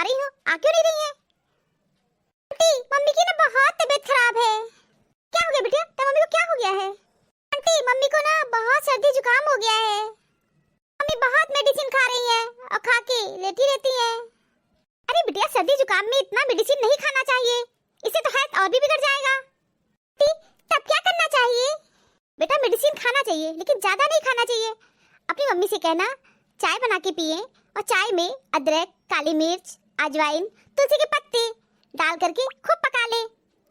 रही हूँ, आ क्यों नहीं रही है? आंटी, मम्मी की ना बहुत तबीयत खराब है। क्या हो गया बेटा? तो मम्मी को क्या हो गया है? आंटी, मम्मी को ना बहुत सर्दी जुकाम हो गया है। मम्मी बहुत मेडिसिन खा रही है और खा के लेटी रहती है। अरे बिटिया, सर्दी जुकाम में इतना मेडिसिन नहीं खाना चाहिए, इससे तो हेल्थ और भी बिगड़ जाएगा। तब क्या करना चाहिए? बेटा मेडिसिन खाना चाहिए लेकिन ज्यादा नहीं खाना चाहिए। अपनी मम्मी से कहना चाय बना के पिए और चाय में अदरक, काली मिर्च, अजवाइन, तुलसी के पत्ते डाल करके खूब पका ले।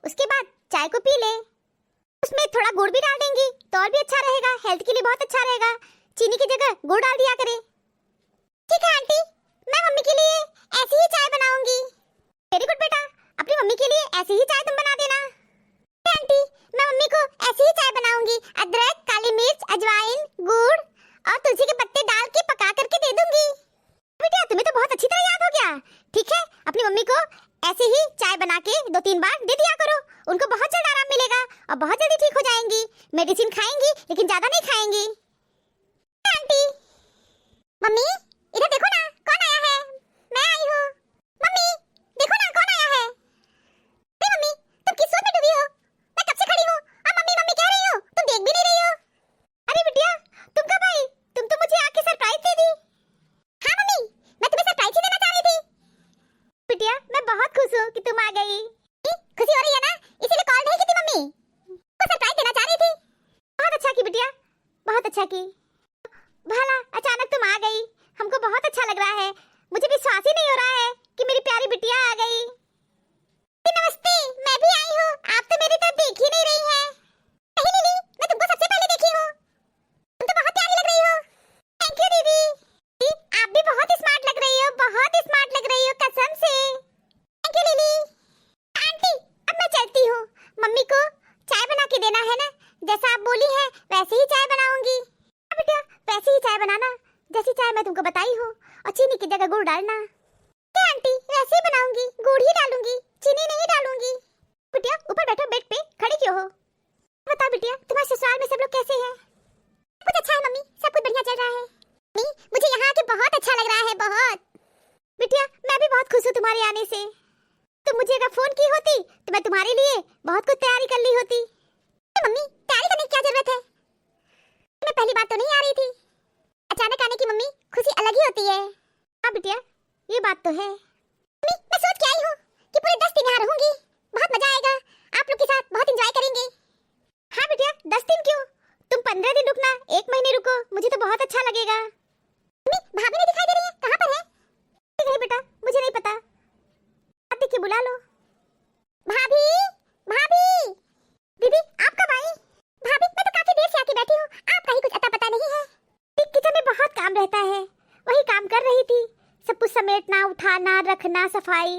उसके बाद चाय को पी ले। उसमें थोड़ा गुड़ भी डाल देंगी तो और भी अच्छा रहेगा, हेल्थ के लिए बहुत अच्छा रहेगा। चीनी की जगह गुड़ डाल दिया करे। ठीक है आंटी, मैं मम्मी के लिए ऐसी ही चाय बनाऊंगी। वेरी गुड बेटा, अपनी मम्मी के लिए ऐसी ही चाय तुम बना देना। आंटी, मैं मम्मी को ऐसी ही चाय बनाऊंगी, अदरक, काली मिर्च, अजवाइन, गुड़ और तुलसी के पत्ते डाल के पका करके दे दूंगी। बेटा तुम्हें तो बहुत अच्छी तरह याद हो गया। ठीक है, अपनी मम्मी को ऐसे ही चाय बना के 2-3 बार दे दिया करो, उनको बहुत जल्द आराम मिलेगा और बहुत जल्दी ठीक हो जाएंगी। मेडिसिन खाएंगी लेकिन ज्यादा नहीं खाएंगी। आंटी, मम्मी इधर देखो ना, कौन आया है? मैं आई हूँ। मम्मी देखो ना, कौन आया है? अरे मम्मी, तुम किस सोच में डूबी हो? मैं कब से खड़ी हूँ और मम्मी मम्मी कह रही हूँ, तुम देख भी नहीं रही हो। अरे बिटिया, तुम कब आई? तुम तो मुझे आके सरप्राइज दे दी। हाँ मम्मी, मैं तुम्हें सरप्राइज ही देना चाह रही थी। बिटिया मैं बहुत खुश हूँ कि तुम आ गई। खुशी हो रही है ना, इसीलिए कॉल नहीं की थी मम्मी, को सरप्राइज देना चाह रही थी। बहुत अच्छा की बिटिया, बहुत अच्छा की। भला अचानक तुम आ गई, हमको बहुत अच्छा लग रहा है। मुझे विश्वास ही नहीं हो रहा है कि मेरी प्यारी बिटिया आ गई। नमस्ते, मैं भी आई हूँ। आप तो मेरी तरफ देख ही नहीं रही हैं। नहीं दीदी, मैं तुमको सबसे पहले देखी हूँ। तुम तो बहुत प्यारी लग रही हो। थैंक यू दीदी। आप भी बहुत स्मार्ट लग रही हो, बहुत स्मार्ट लग रही हो कसम से। थैंक यू दीदी। आंटी अब मैं चलती हूँ, मम्मी को चाय बना के देना है ना, जैसा आप बोली है वैसे ही चाय बनाऊंगी। बेटा वैसे ही चाय बनाना जैसी चाय मैं तुमको बताई हूँ, और चीनी की जगह गुड़ डालना। आंटी वैसे ही बनाऊंगी, गुड़ ही डालूंगी, चीनी नहीं डालूंगी। बिटिया ऊपर बैठो, बेड पे खड़ी क्यों हो? बता बिटिया, तुम्हारे ससुराल में सब लोग कैसे हैं? कुछ अच्छा है मम्मी, सब कुछ बढ़िया चल रहा है। मम्मी मुझे यहाँ आके बहुत अच्छा लग रहा है, बहुत। बिटिया मैं भी बहुत खुश हूँ तुम्हारे आने से। तुम मुझे अगर फोन की होती तो मैं तुम्हारे लिए बहुत कुछ तैयारी कर ली होती। मम्मी तैयारी करने की क्या जरूरत है? मैं पहली बार तो नहीं आ रही थी, अचानक आने की मम्मी खुशी अलग ही होती है। हाँ बिटिया ये बात तो है। मम्मी मैं सोच के आई हूँ कि पूरे 10 दिन यहाँ रहूंगी, बहुत मजा आएगा, आप लोग के साथ बहुत एंजॉय करेंगे। हाँ बिटिया 10 दिन क्यों, तुम 15 दिन रुकना, 1 महीने रुको, मुझे तो बहुत अच्छा लगेगा। मम्मी भाभी नहीं दिखाई दे रही है, कहाँ पर है? नहीं बेटा मुझे नहीं पता, आप देख के बुला लो। भाभी, भाभी। दीदी आप कब आई? भाभी मैं तो काफी देर से आके बैठी हूँ, आपका ही कुछ अता पता नहीं है। किचन में बहुत काम रहता है, वही काम कर रही थी, सब कुछ समेटना, उठाना, रखना, सफाई,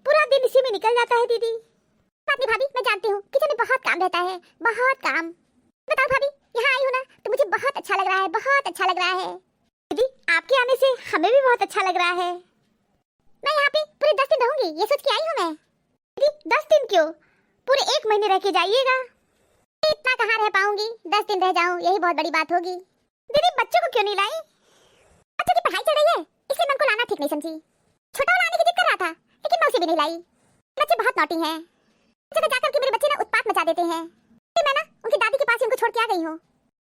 पूरा दिन इसी में निकल जाता है। दीदी बात नहीं भाभी, मैं जानती हूँ किचन में बहुत काम रहता है, बहुत काम। बताओ भाभी, यहाँ आई हूँ ना तो मुझे बहुत अच्छा लग रहा है, बहुत अच्छा लग रहा है। दीदी आपके आने से हमें भी बहुत अच्छा लग रहा है। मैं यहाँ पे पूरे 10 दिन रहूंगी, ये सोच के आई हूँ मैं। दीदी 10 दिन क्यों, पूरे 1 महीने रह के जाइएगा। इतना कहाँ रह पाऊंगी, 10 दिन रह जाऊँ यही बहुत बड़ी बात होगी। दीदी बच्चों को क्यों नहीं लाई? बच्चों की पढ़ाई चल रही है, इसलिए मैं उनको लाना ठीक नहीं समझी। छोटा वाला आने की जिद कर रहा था लेकिन मैं उसे भी नहीं लाई। बच्चे बहुत नौटी हैं, जगह जाकर के मेरे बच्चे ना उत्पात मचा देते हैं। मैं ना उनकी दादी के पास उनको छोड़ के आ गई हूँ।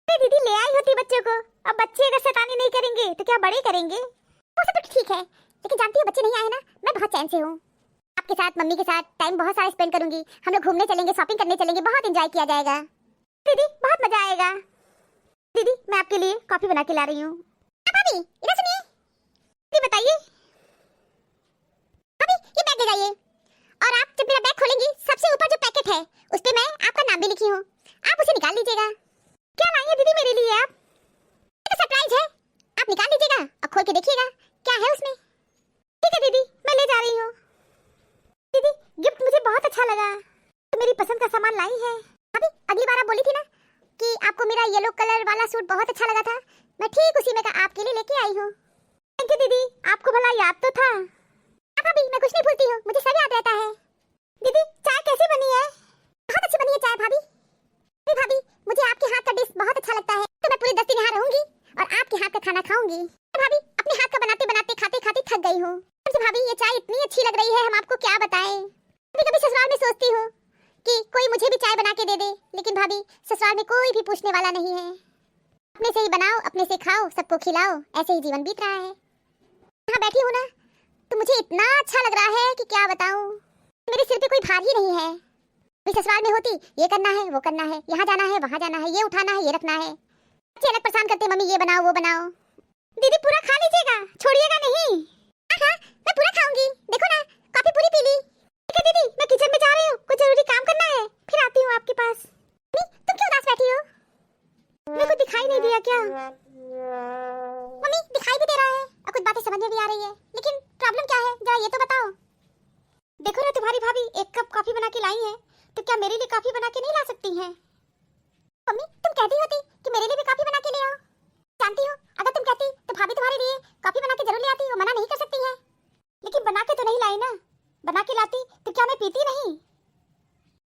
दीदी ले आई होती बच्चों को, अब बच्चे अगर शैतानी नहीं करेंगे तो क्या बड़े करेंगे? वो सब तो ठीक है, लेकिन जानती हो बच्चे नहीं आए ना, मैं बहुत चैन से हूँ। आपके साथ मम्मी के साथ टाइम बहुत सारा स्पेंड करूंगी, हम लोग घूमने चलेंगे, शॉपिंग करने चलेंगे, बहुत एंजॉय किया जाएगा। दीदी बहुत मजा आएगा। दीदी मैं आपके लिए कॉफी बना के ला रही हूँ। भाभी इधर सुनिए। दीदी बताइए। भाभी ये बैग ले जाइए, और आप जब मेरा बैग खोलेंगी सबसे ऊपर जो पैकेट है उस पे मैं आपका नाम भी लिखी हूँ, आप उसे निकाल लीजिएगा। क्या लाई है दीदी मेरे लिए आप? ये तो सरप्राइज है, आप निकाल लीजिएगा और खोल के देखिएगा क्या है उसमें। ठीक है दीदी मैं ले जा रही हूँ। दीदी गिफ्ट मुझे बहुत अच्छा लगा, तो मेरी पसंद का सामान लाई है। अभी अगली बार आप बोली थी ना कि आपको मेरा येलो कलर वाला सूट बहुत अच्छा लगा था, मैं ठीक उसी में का आपके लिए लेके आई हूँ। थैंक यू दीदी, आपको भला याद तो था। भाभी मैं कुछ नहीं भूलती हूँ, मुझे सब याद रहता है। दीदी चाय कैसी बनी है? बहुत अच्छी बनी है चाय भाभी। भाभी मुझे आपके हाथ का डिश बहुत अच्छा लगता है, तो मैं पूरे 10 दिन यहाँ रहूंगी और आपके हाथ का खाना खाऊंगी। भाभी अपने हाथ का बनाते बनाते खाते खाते थक गई हूँ, से भाभी ये चाय इतनी अच्छी लग रही है, हम आपको क्या बताएं। कभी कभी ससुराल में सोचती हूँ कि कोई मुझे भी चाय बना के दे दे, लेकिन भाभी ससुराल में कोई भी पूछने वाला नहीं है। अपने से ही बनाओ, अपने से खाओ, सबको खिलाओ, ऐसे ही जीवन बीत रहा है। यहाँ बैठी हूँ ना तो मुझे इतना अच्छा लग रहा है कि क्या बताऊँ। मेरे सिर पे कोई भार ही नहीं है। अभी ससुराल में होती ये करना है, वो करना है, यहाँ जाना है, वहाँ जाना है, ये उठाना है, ये रखना है। बच्चे अलग परेशान करते, मम्मी ये बनाओ, वो बनाओ। दीदी पूरा खा लीजिएगा, छोड़िएगा नहीं। हाँ, मैं पूरा खाऊंगी। देखो ना, कॉफी पूरी पी ली। ठीक है दीदी, मैं किचन में जा रही हूँ, कुछ जरूरी काम करना है, फिर आती हूँ आपके पास। तुम क्यों उदास बैठी हो? मेरे को दिखाई नहीं दिया क्या? मम्मी दिखाई भी दे रहा है और कुछ बातें समझ में भी आ रही है, लेकिन प्रॉब्लम क्या है जरा ये तो बताओ। देखो ना, तुम्हारी भाभी 1 कप कॉफी बना के लाई है, तो क्या मेरे लिए कॉफी बना के नहीं ला सकती हैं? मम्मी तुम कहती होती कि मेरे लिए भी कॉफी बना के ले आओ। जानती हो, अगर तुम कहती तो भाभी तुम्हारे लिए कॉफी बना के जरूर ले आती, वो मना नहीं कर सकती है। लेकिन बना के तो नहीं लाई ना, बना के लाती तो क्या मैं पीती नहीं?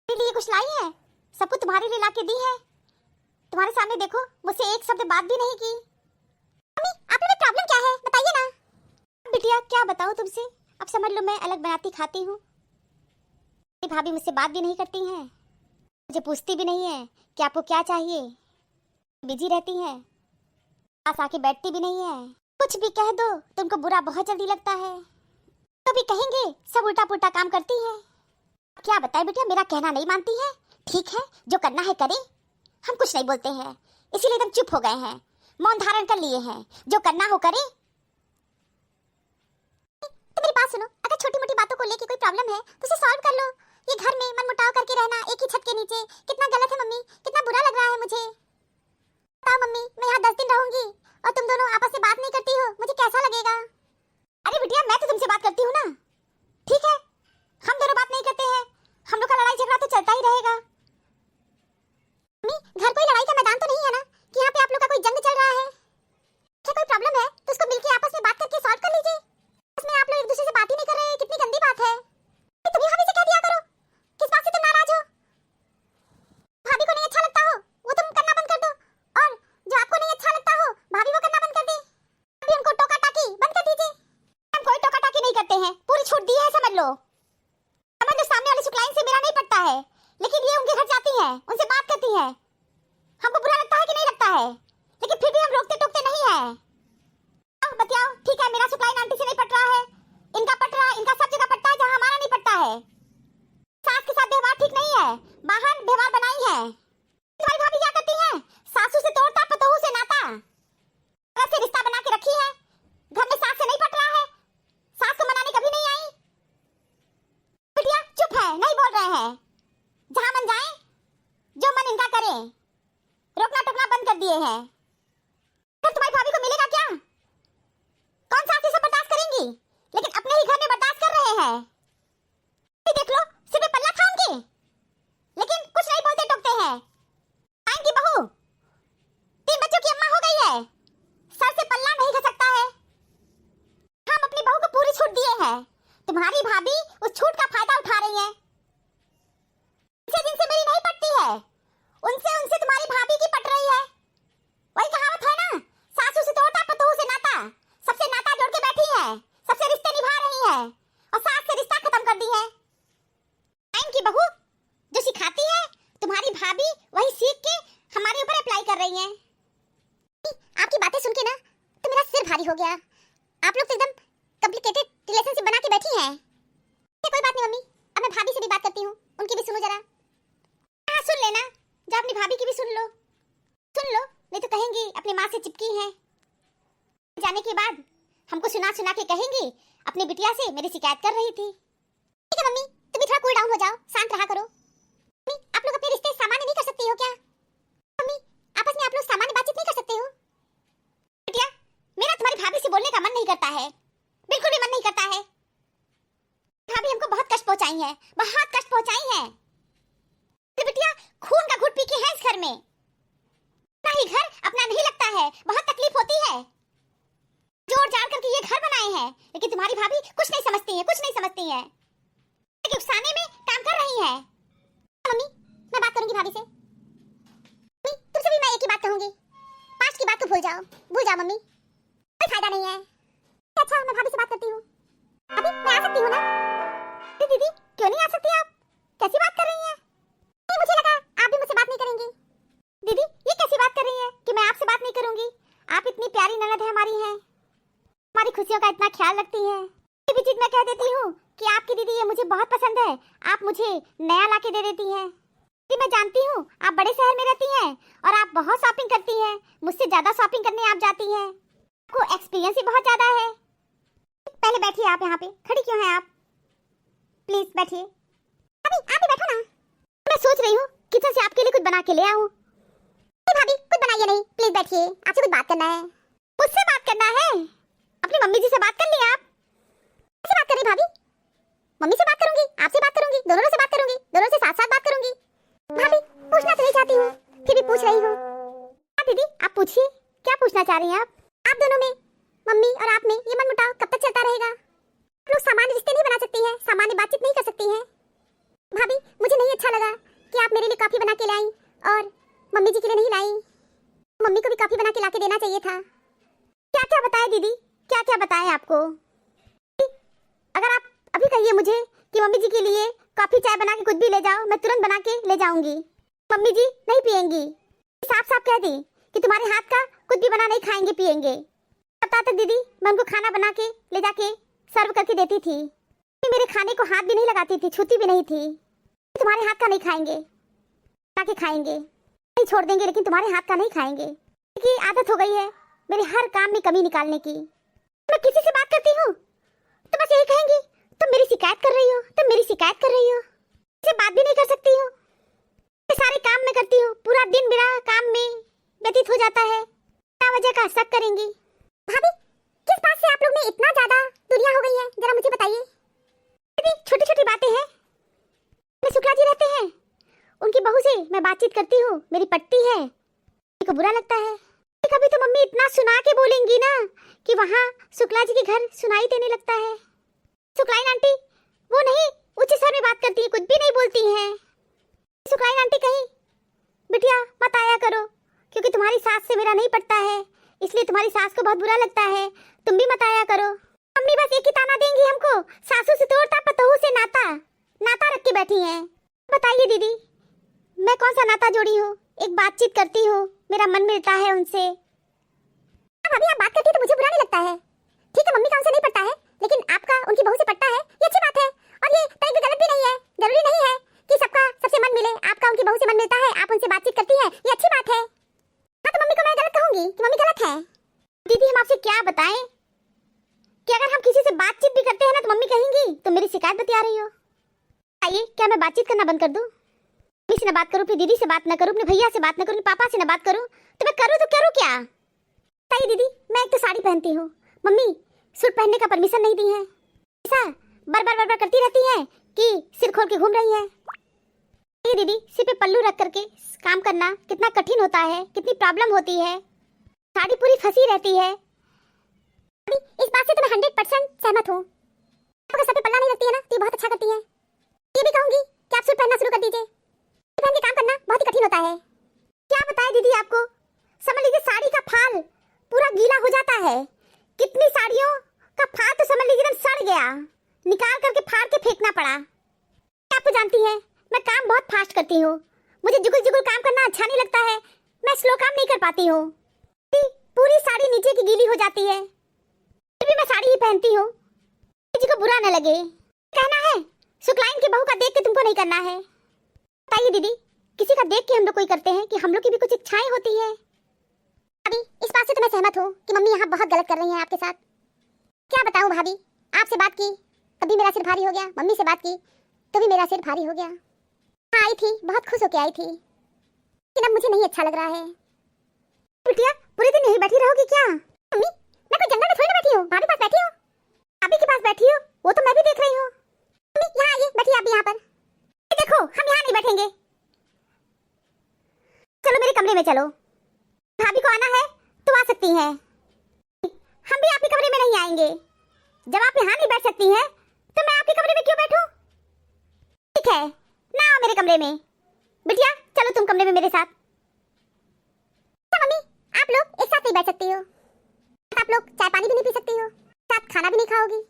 मेरे लिए कुछ लाई है, सब कुछ तुम्हारे लिए ला के दी है। तुम्हारे सामने देखो, मुझसे एक शब्द बात भी नहीं की। मम्मी आप लोग प्रॉब्लम क्या है बताइए ना। बिटिया क्या बताऊं तुमसे, अब समझ लो मैं अलग बनाती खाती हूँ। भाभी मुझसे बात भी नहीं करती हैं, मुझे पूछती भी नहीं है कि आपको क्या चाहिए। बिजी रहती हैं, पास आके बैठती भी नहीं है। कुछ भी कह दो तो उनको बुरा बहुत जल्दी लगता है, तो भी कहेंगे सब उल्टा पुल्टा काम करती है। क्या बताए बेटिया, मेरा कहना नहीं मानती है। ठीक है, जो करना है करे, हम कुछ नहीं बोलते हैं, इसीलिए एकदम चुप हो गए हैं, मौन धारण कर लिए हैं। जो करना हो करे। तो मेरी बात सुनो, अगर छोटी मोटी बातों को लेके कोई प्रॉब्लम है तो उसे सॉल्व कर लो। ये घर में मनमुटाव करके रहना एक ही छत के नीचे कितना गलत है मम्मी, कितना बुरा लग रहा है मुझे। बताओ मम्मी, मैं यहाँ 10 दिन रहूंगी और तुम दोनों आपस में बात नहीं करती हो, मुझे कैसा लगेगा? अरे बिटिया मैं तो तुमसे बात करती हूँ ना। ठीक है, हम दोनों बात नहीं करते हैं, हम लोग का लड़ाई झगड़ा तो चलता ही रहेगा। मम्मी घर कोई लड़ाई का मैदान तो नहीं है ना कि यहाँ पे आप लोग का कोई जंग चल रहा है? क्या कोई प्रॉब्लम है तो उसको मिलके आपस में बात करके सॉल्व कर लीजिए। उसमें आप लोग एक दूसरे से बात ही नहीं कर रहे हैं, कितनी गंदी बात है। तुम ही भाभी से कह दिया करो, किस बात से तुम नाराज हो? भाभी को नहीं अच्छा लगता हो वो तुम करना बंद कर दो, और जो आपको नहीं अच्छा लगता हो भाभी वो करना बंद कर दे। अभी उनको टोका टाकी बंद कर दीजिए। हम कोई टोका टाकी नहीं करते हैं, पूरी छूट दी है, समझ लो। समझ लो, सामने वाली सुकलाइन से मेरा नहीं पड़ता है, लेकिन ये उनके घर जाती है, उनसे बात करती है। हमको बुरा लगता है कि नहीं लगता है, लेकिन फिर भी हम रोकते टोकते नहीं है। बताओ, ठीक है मेरा सुकलाइन आंटी से नहीं पट रहा है, इनका पट रहा है, इनका सब जगह पटता है जहाँ हमारा नहीं पटता है। सास के साथ व्यवहार ठीक नहीं है, बाहर व्यवहार बनाई है। तुम्हारी भाभी क्या करती है, सासू से तोड़ता पतोहू से नाता, से रिश्ता बना के रखी है। घर में सास से नहीं पट रहा है, सास को मनाने कभी नहीं आई। बिटिया चुप है, नहीं बोल रहे हैं, जहाँ मन जाए, जो मन इनका करे, रोकना टोकना बंद कर दिए हैं। फिर तुम्हारी भाभी को मिलेगा क्या? कौन सास से बर्दाश्त करेंगी, लेकिन अपने ही घर में बर्दाश्त कर रहे हैं। देख लो, सिर पे पल्ला था उनके, लेकिन कुछ नहीं बोलते टोकते हैं। आएंगी बहू, 3 बच्चों की अम्मा हो गई है, सर से पल्ला नहीं खसकता है। हम अपनी बहू को पूरी छूट दिए हैं, तुम्हारी भाभी उस छूट का फायदा उठा रही है। जिनसे मेरी नहीं पटती है, उनसे उनसे तुम्हारी भाभी की पट रही है। वही कहावत है ना, सासू से तोड़ता पतोहू से नाता, सबसे नाता जोड़ के बैठी है, सबसे रिश्ते निभा रही है, और सास से रिश्ता खत्म कर दी है। टाइम की बहू जो सिखाती है, तुम्हारी भाभी वही सीख के हमारे ऊपर अप्लाई कर रही है। आपकी बातें सुन के ना तो मेरा सिर भारी हो गया। आप लोग तो एकदम कॉम्प्लिकेटेड रिलेशनशिप बना के बैठी हैं। कोई बात नहीं मम्मी, अब मैं भाभी से भी बात करती हूँ, उनकी भी सुनो जरा। हाँ सुन लेना, जब अपनी भाभी की भी सुन लो, नहीं तो कहेंगी अपनी माँ से चिपकी हैं। जाने के बाद हमको सुना सुना के कहेंगी अपनी बिटिया से मेरी शिकायत कर रही थी। ठीक है मम्मी, तुम भी थोड़ा कूल डाउन हो जाओ, शांत रहा करो। मम्मी आप लोग अपने रिश्ते सामान्य नहीं कर सकती हो क्या? मम्मी आपस में आप लोग सामान्य बातचीत नहीं कर सकते हो? बिटिया मेरा तुम्हारी भाभी से बोलने का मन नहीं करता है, बिल्कुल भी मन नहीं करता है। भाभी हमको बहुत कष्ट पहुंचाई है, बहुत कष्ट पहुंचाई है। तो बिटिया खून का घुट पी के है इस घर में, अपना ही घर अपना नहीं लगता है, बहुत तकलीफ होती है। जोड़ जाड़ करके ये घर बनाए हैं, लेकिन तुम्हारी भाभी कुछ नहीं समझती है, कुछ नहीं समझती है, उकसाने में काम कर रही है। मम्मी मैं बात करूंगी भाभी से। मम्मी तुमसे भी मैं एक ही बात कहूंगी, पास्ट की बात को भूल जाओ मम्मी, कोई फायदा नहीं है। अच्छा मैं भाभी से बात करती हूँ। बेकार लगती है। ये भी चीज मैं कह देती हूँ कि आपकी दीदी ये मुझे बहुत पसंद है, आप मुझे नया लाके दे देती हैं। दीदी मैं जानती हूँ आप बड़े शहर में रहती हैं और आप बहुत शॉपिंग करती हैं, मुझसे ज्यादा शॉपिंग करने आप जाती हैं, आपको एक्सपीरियंस ही बहुत ज्यादा है। पहले बैठिए, आप यहाँ पे खड़ी क्यों हैं आप? प्लीज बैठिए। अभी आप ही बैठो ना। मैं सोच रही हूँ किचन से आपके लिए कुछ बना के ले आऊँ। भाभी कुछ बनाइए नहीं, प्लीज बैठिए, आपसे कुछ बात करना है। मुझसे बात करना है? अपनी मम्मी जी से बात कर ली आप? किससे बात कर रही भाभी? मम्मी से बात करूंगी, आपसे बात करूंगी, दोनों से बात करूंगी, दोनों से साथ साथ बात करूंगी। भाभी पूछना तो नहीं चाहती हूँ, फिर भी पूछ रही हूँ। हाँ दीदी आप पूछिए, क्या पूछना चाह रही हैं आप दोनों में, मम्मी और आप में ये मनमुटाव कब तक चलता रहेगा? आप लोग सामान्य रिश्ते नहीं बना सकती हैं, सामान्य बातचीत नहीं कर सकती हैं। भाभी मुझे नहीं अच्छा लगा कि आप मेरे लिए कॉफी बना के लाई और मम्मी जी के लिए नहीं लाई। मम्मी को भी कॉफी बना के ला के देना चाहिए था। क्या क्या बताएं दीदी, क्या क्या बताएं आपको? अगर आप अभी कहिए मुझे कि मम्मी जी के लिए कॉफी चाय बना के कुछ भी ले जाओ, मैं तुरंत बना के ले जाऊंगी। मम्मी जी नहीं पियेंगी, साफ साफ कह दी कि तुम्हारे हाथ का कुछ भी बना नहीं खाएंगे पियेंगे। तब तक दीदी मैं उनको खाना बना के ले जाके सर्व करके देती थी, मेरे खाने को हाथ भी नहीं लगाती थी, छूती भी नहीं थी। तुम्हारे हाथ का नहीं खाएंगे, बना के खाएंगे, नहीं छोड़ देंगे लेकिन तुम्हारे हाथ का नहीं खाएंगे, क्योंकि आदत हो गई है मेरे हर काम में कमी निकालने की। मैं किसी से बात करती हूँ तो बस यही कहेंगी तुम मेरी शिकायत कर रही हो, तुम मेरी शिकायत कर रही हो। इससे बात भी नहीं कर सकती हूँ, सारे काम मैं करती हूँ, पूरा दिन मेरा काम में व्यतीत हो जाता है, क्या वजह का शक करेंगी? भाभी किस बात से आप लोग में इतना ज्यादा दूरियां हो गई है, जरा मुझे बताइए। छोटी छोटी बातें हैं। शुक्ला जी रहते हैं, उनकी बहू से मैं बातचीत करती हूँ, मेरी पट्टी है, को बुरा लगता है। कभी तो मम्मी इतना सुना के बोलेंगी ना कि वहाँ शुक्ला जी के घर सुनाई देने लगता है। शुक्लाइन आंटी वो नहीं उच्च स्वर में बात करती है, कुछ भी नहीं बोलती हैं। शुक्लाइन आंटी कहीं बिटिया मत आया करो, क्योंकि तुम्हारी सास से मेरा नहीं पड़ता है, इसलिए तुम्हारी सास को बहुत बुरा लगता है, तुम भी मत आया करो। मम्मी बस एक ही ताना देंगी हमको, सासू से तोड़ता पतोहू से नाता, नाता रख के बैठी हैं। बताइए दीदी मैं कौन सा नाता जोड़ी हूँ? एक बातचीत करती हूँ, मेरा मन मिलता है उनसे। भाभी आप बात करती है तो मुझे बुरा नहीं लगता है, ठीक है मम्मी का उनसे नहीं पड़ता है, लेकिन आपका उनकी बहू से पड़ता है, ये अच्छी बात है। और ये कहीं भी गलत भी नहीं है, जरूरी नहीं है कि सबका सबसे मन मिले, आपका उनकी बहू से मन मिलता है, आप उनसे बातचीत करती है, ये अच्छी बात है। हाँ तो मम्मी को मैं गलत कहूंगी कि मम्मी गलत है? दीदी हम आपसे क्या बताएं कि अगर हम किसी से बातचीत भी करते हैं ना तो मम्मी कहेंगी तुम मेरी शिकायत बता रही हो। आइए क्या मैं बातचीत करना बंद कर दूं? मम्मी से ना बात करूं, अपनी दीदी से बात ना करूं, अपने भैया से बात ना करूं, अपने पापा से ना बात करूं, तो मैं करूं तो करूं क्या? बताइए दीदी मैं एक तो साड़ी पहनती हूँ, मम्मी सूट पहनने का परमिशन नहीं दी है, ऐसा बार बार करती रहती है कि सिर खोल के घूम रही है। ये दीदी सिर पे पल्लू रख करके काम करना कितना कठिन होता है, कितनी प्रॉब्लम होती है, साड़ी पूरी फंसी रहती है। इस बात से तो मैं 100% सहमत हूँ। आपको सर पे पल्ला नहीं रखती है ना तो ये बहुत अच्छा करती है। ये भी कहूंगी कि आप सूट पहनना शुरू कर दीजिए, पहन के काम करना बहुत ही कठिन होता है। क्या बताएं दीदी आपको, समझ लीजिए साड़ी का फाल पूरा गीला हो जाता है, कितनी साड़ियों का फाल तो समझ लीजिए एकदम सड़ गया, निकाल करके फाड़ के फेंकना पड़ा। आप तो जानती हैं मैं काम बहुत फास्ट करती हूँ, मुझे जुगुल जुगुल काम करना अच्छा नहीं लगता है, मैं स्लो काम नहीं कर पाती हूँ। पूरी साड़ी नीचे की गीली हो जाती है, फिर भी मैं साड़ी ही पहनती हूँ, किसी को बुरा न लगे। कहना है शुक्लाइन की बहू का देख के तुमको नहीं करना है। बताइए दीदी किसी का देख के हम लोग कोई करते हैं कि हम लोग की भी कुछ इच्छाएं होती है? अभी इस बात से तो मैं सहमत हूँ कि मम्मी यहाँ बहुत गलत कर रही हैं आपके साथ। क्या बताऊँ भाभी, आपसे बात की तभी मेरा सिर भारी हो गया, मम्मी से बात की तो भी मेरा सिर भारी हो गया। हाँ आई थी, बहुत खुश होके आई थी, लेकिन अब मुझे नहीं अच्छा लग रहा है। बिटिया पूरे दिन यहीं बैठी रहोगी क्या? मम्मी मैं कोई जंगल में थोड़ी ना बैठी हूँ, भाभी पास बैठी हूँ, भाभी के पास बैठी हूँ, वो तो मैं भी देख रही हूँ। मम्मी यहाँ आइए, बैठिए आप यहाँ पर। देखो हम यहाँ नहीं बैठेंगे, चलो मेरे कमरे में चलो, भाभी को आना है तो आ सकती हैं, हम भी आपके कमरे में नहीं आएंगे। जब आप यहाँ नहीं बैठ सकती हैं तो मैं आपके कमरे में क्यों बैठूं? ठीक है ना आओ मेरे कमरे में। बिटिया चलो तुम कमरे में मेरे साथ। मम्मी आप लोग एक साथ नहीं बैठ सकती हो, आप लोग चाय पानी भी नहीं पी सकती हो, साथ खाना भी नहीं खाओगी।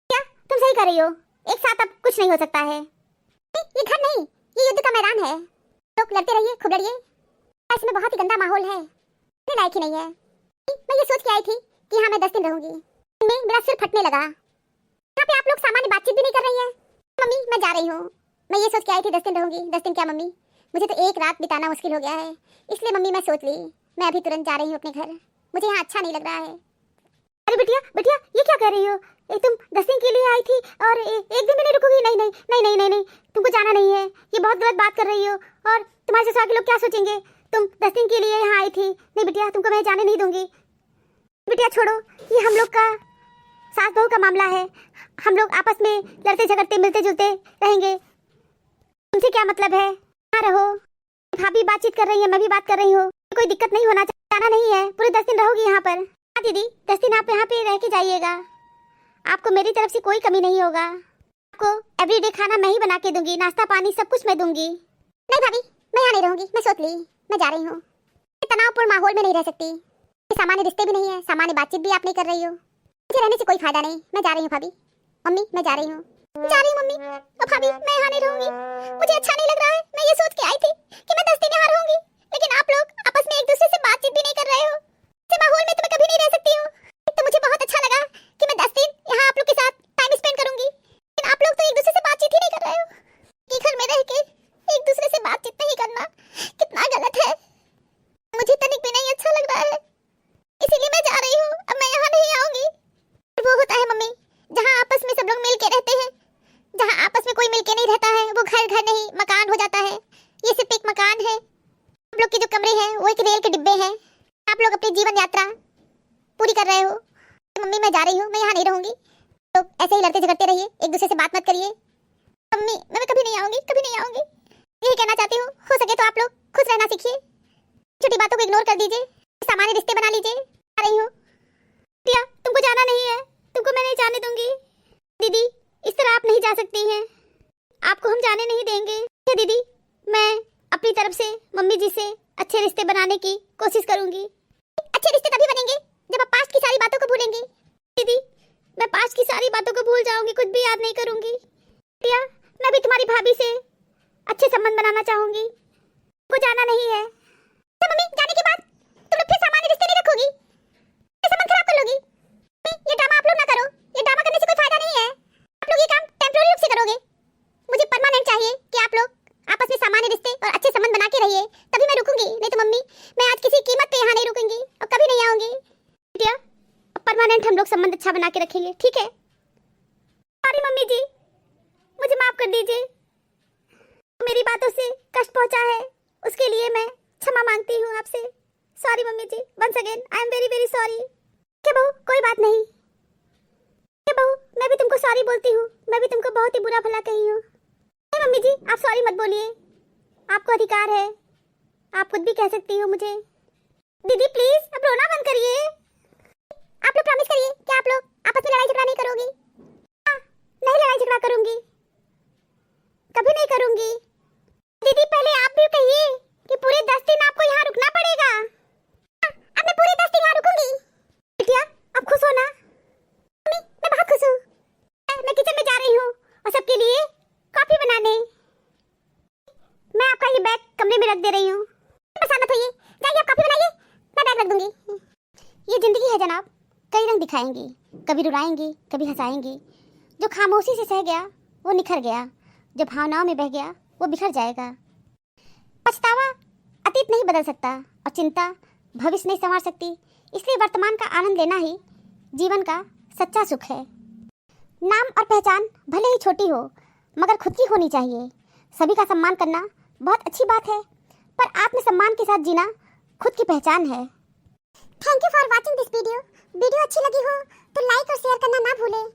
क्या तुम सही कर रही हो, एक साथ अब कुछ नहीं हो सकता है। ये घर नहीं, ये युद्ध का मैदान है, लोग लड़ते रहिए, खूब लड़िए, इसमें बहुत ही गंदा माहौल है, मेरे लायक ही नहीं है। मैं ये सोच के आई थी कि यहाँ मैं 10 दिन रहूंगी, में मेरा सिर फटने लगा। यहाँ पे आप लोग सामान्य बातचीत भी नहीं कर रही हैं। मम्मी मैं जा रही हूँ। मैं ये सोच के आई थी 10 दिन रहूंगी। 10 दिन क्या मम्मी, मुझे तो एक रात बिताना मुश्किल हो गया है। इसलिए मम्मी मैं सोच ली मैं अभी तुरंत जा रही हूँ अपने घर। मुझे यहाँ अच्छा नहीं लग रहा है। अरे बिटिया बिटिया ये क्या कर रही हो? तुम 10 दिन के लिए आई थी और एक दिन भी नहीं रुकोगी? नहीं नहीं नहीं नहीं नहीं नहीं, तुमको जाना नहीं है। ये बहुत गलत बात कर रही हो और तुम्हारे ससुराल के लोग क्या सोचेंगे? तुम 10 दिन के लिए यहाँ आई थी। नहीं बिटिया तुमको मैं जाने नहीं दूंगी। बिटिया छोड़ो, ये हम लोग का सास बहू का मामला है। हम लोग आपस में लड़ते झगड़ते मिलते जुलते रहेंगे। तुमसे क्या मतलब है? यहाँ रहो। भाभी बातचीत कर रही है, मैं भी बात कर रही हूँ। कोई दिक्कत नहीं होना चाहिए। जाना नहीं है, पूरे 10 दिन रहोगी यहाँ पर। हाँ दीदी 10 दिन आप यहाँ पे रह के जाइएगा। आपको मेरी तरफ से कोई कमी नहीं होगा। आपको एवरीडे खाना मैं ही बना के दूंगी, नाश्ता पानी सब कुछ मैं दूंगी। नहीं भाभी मैं यहाँ नहीं रहूंगी। मैं सोच ली मैं जा रही हूँ। तनावपूर्ण माहौल में नहीं रह सकती। सामान्य रिश्ते भी नहीं है, सामान्य बातचीत भी आप नहीं कर रही हो। मुझे रहने से कोई फायदा नहीं। मैं जा रही हूँ भाभी। मम्मी मैं जा रही हूँ। जा रही हूँ मम्मी। भाभी मैं यहाँ नहीं रहूंगी। मुझे अच्छा नहीं लग रहा है। मैं ये सोच के आई थी कि मैं 10 दिन यहाँ रहूंगी, लेकिन आप लोग आपस में एक दूसरे से बातचीत भी नहीं कर रहे हो। इस माहौल में तो मैं कभी नहीं रह सकती हूँ। तो मुझे बहुत अच्छा लगा कि मैं 10 दिन यहाँ आप लोग के साथ टाइम स्पेंड करूंगी, लेकिन आप लोग तो एक दूसरे से बातचीत ही नहीं कर रहे हो। ये घर में रह के एक दूसरे से बातचीत नहीं करना कितना गलत है। मुझे तनिक भी नहीं अच्छा लग रहा है, इसीलिए मैं जा रही हूँ। अब मैं यहाँ नहीं आऊंगी। वो होता है मम्मी जहाँ आपस में सब लोग मिल के रहते हैं। जहाँ आपस में कोई मिल के नहीं रहता है वो घर घर नहीं मकान हो जाता है। ये सिर्फ एक मकान है। आप लोग के जो कमरे हैं वो एक रेल के डिब्बे हैं। आप लोग अपनी जीवन यात्रा पूरी कर रहे हो। मम्मी मैं जा रही हूँ, मैं यहाँ नहीं रहूंगी। तो ऐसे ही लड़ते झगड़ते रहिए, एक दूसरे से बात मत करिए। मम्मी मैं कभी नहीं आऊंगी, कभी नहीं आऊंगी। यही कहना चाहती हूँ। हो सके तो आप लोग खुश रहना सीखिए। छोटी बातों को इग्नोर कर दीजिए, सामान्य रिश्ते बना लीजिए। आ रही हूँ। प्रिया तुमको जाना नहीं है, तुमको मैं नहीं जाने दूंगी। दीदी इस तरह आप नहीं जा सकती हैं, आपको हम जाने नहीं देंगे। दीदी मैं अपनी तरफ से मम्मी जी से अच्छे रिश्ते बनाने की कोशिश करूंगी। अच्छे रिश्ते तभी बनेंगे जब आप पास्ट की सारी बातों को भूलेंगी। दीदी मैं पास्ट की सारी बातों को भूल जाऊंगी, कुछ भी याद नहीं करूंगी। प्रिया मैं भी तुम्हारी भाभी से अच्छे संबंध बनाना चाहूंगी। को जाना नहीं है। तो मम्मी जाने के बाद तुम लोग फिर सामान्य रिश्ते नहीं रखोगी, संबंध खराब कर लोगी। ये ड्रामा आप लोग ना करो। ये ड्रामा करने से कोई फायदा नहीं है। आप लोग ये काम टेम्परेरी रूप से करोगे। मुझे परमानेंट चाहिए कि आप लोग आपस में सामान्य रिश्ते और अच्छे संबंध बना के रहिए, तभी मैं रुकूंगी। नहीं तो मम्मी मैं आज किसी कीमत पे यहाँ नहीं रुकूंगी और कभी नहीं आऊंगी। बेटिया अब परमानेंट हम लोग संबंध अच्छा बना के रखेंगे, ठीक है? सॉरी मम्मी जी, मुझे माफ कर दीजिए। मेरी बातों से कष्ट पहुंचा है, उसके लिए मैं क्षमा मांगती हूँ आपसे। Sorry mummy ji, once again I am very very sorry. क्या बहू कोई बात नहीं। क्या बहू मैं भी तुमको सॉरी बोलती हूँ। मैं भी तुमको बहुत ही बुरा भला कही हूँ। मम्मी जी आप सॉरी मत बोलिए, आपको अधिकार है, आप खुद भी कह सकती हो मुझे। दीदी प्लीज अब रोना बंद करिए। आप लोग प्रॉमिस करिए कि आप लोग आपस में लड़ाई झगड़ा नहीं करोगी। हाँ नहीं लड़ाई झगड़ा करूंगी, कभी नहीं करूंगी। दीदी पहले आप भी कहिए कि पूरे 10 दिन आपको यहाँ रुकना पड़ेगा। हाँ, अब मैं पूरे 10 दिन यहाँ रुकूंगी। बिटिया अब खुश हो ना? मम्मी मैं बहुत खुश हूँ। मैं किचन में जा रही हूँ और सबके लिए कॉफी बनाने। मैं आपका ये बैग कमरे में रख दे रही हूँ। परेशान मत होइए, जाइए आप कॉफी बनाइए, मैं बैग रख दूंगी। ये जिंदगी है जनाब, कई रंग दिखाएंगी, कभी रुलाएंगी कभी हंसाएंगी। जो खामोशी से सह गया वो निखर गया, जो भावनाओं में बह गया वो बिखर जाएगा। पछतावा अतीत नहीं बदल सकता और चिंता भविष्य नहीं संवार सकती। इसलिए वर्तमान का आनंद लेना ही जीवन का सच्चा सुख है। नाम और पहचान भले ही छोटी हो मगर खुद की होनी चाहिए। सभी का सम्मान करना बहुत अच्छी बात है, पर आत्मसम्मान के साथ जीना खुद की पहचान है। Thank you for watching this video. Video अच्छी लगी हो तो लाइक और शेयर करना ना भूलें,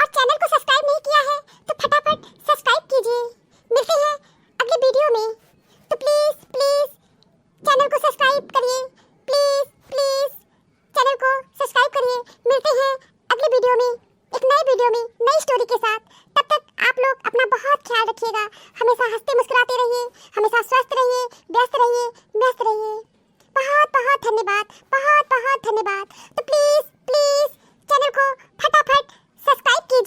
और चैनल को सब्सक्राइब नहीं किया है तो फटाफट सब्सक्राइब कीजिए। मिलते हैं अगले वीडियो में, तो प्लीज प्लीज चैनल को सब्सक्राइब करिए। प्लीज प्लीज चैनल को सब्सक्राइब करिए। मिलते हैं अगले वीडियो में एक नए वीडियो में नई स्टोरी के साथ। तब तक आप लोग अपना बहुत ख्याल रखिएगा। हमेशा हंसते मुस्कुराते रहिए, हमेशा स्वस्थ रहिए, व्यस्त रहिए, व्यस्त रहिए। बहुत बहुत धन्यवाद, बहुत बहुत धन्यवाद। तो प्लीज प्लीज चैनल को फटाफट सब्सक्राइब कीजिए।